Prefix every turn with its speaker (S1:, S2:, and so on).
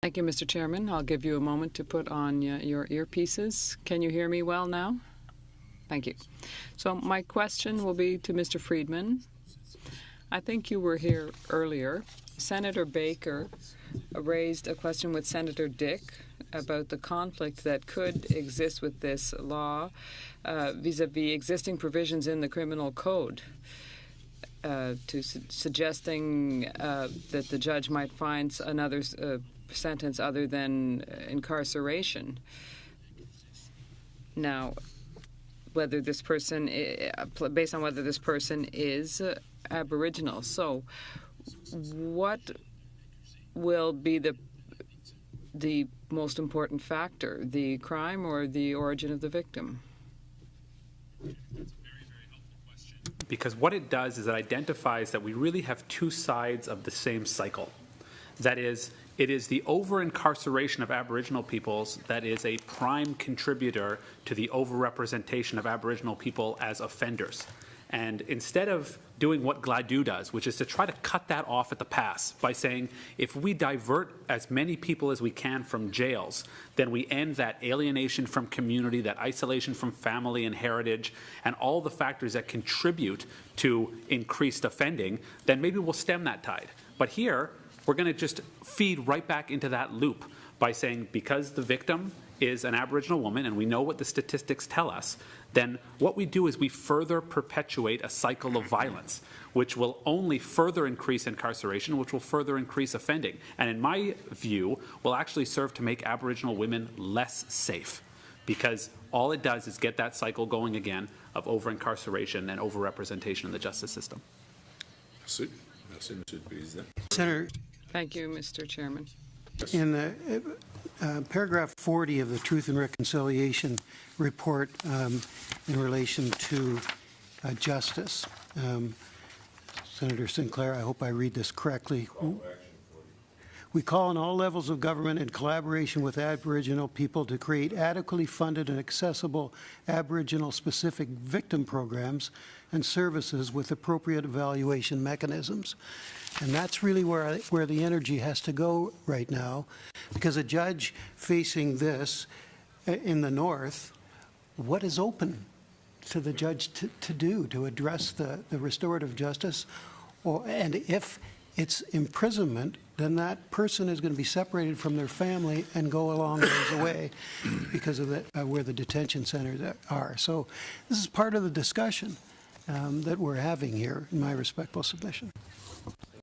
S1: Thank you, Mr. Chairman. I'll give you a moment to put on your earpieces. Can you hear me well now? Thank you. So my question will be to Mr. Friedman. I think you were here earlier. Senator Baker raised a question with Senator Dick about the conflict that could exist with this law vis-a-vis existing provisions in the criminal code, suggesting that the judge might find another sentence other than incarceration. Now, whether this person, based on whether this person is Aboriginal. So, what will be the most important factor, the crime or the origin of the victim?
S2: Because what it does is it identifies that we really have two sides of the same cycle. That is, it is the over-incarceration of Aboriginal peoples that is a prime contributor to the over-representation of Aboriginal people as offenders. And instead of doing what Gladue does, which is to try to cut that off at the pass by saying, if we divert as many people as we can from jails, then we end that alienation from community, that isolation from family and heritage, and all the factors that contribute to increased offending, then maybe we'll stem that tide. But here, we're going to just feed right back into that loop by saying, because the victim is an Aboriginal woman, and we know what the statistics tell us, then what we do is we further perpetuate a cycle of violence, which will only further increase incarceration, which will further increase offending, and in my view, will actually serve to make Aboriginal women less safe, because all it does is get that cycle going again of over-incarceration and over-representation in the justice system.
S3: Merci. Merci, Monsieur le Président.
S1: Senator. Thank you, Mr. Chairman.
S4: In the paragraph 40 of the Truth and Reconciliation report in relation to justice, Senator Sinclair, I hope I read this correctly. We call on all levels of government in collaboration with Aboriginal people to create adequately funded and accessible Aboriginal-specific victim programs and services with appropriate evaluation mechanisms. And that's really where the energy has to go right now, because a judge facing this in the north, what is open to the judge to do to address the restorative justice? And if it's imprisonment, then that person is going to be separated from their family and go a long ways away because of where the detention centers are. So this is part of the discussion that we're having here, in my respectful submission.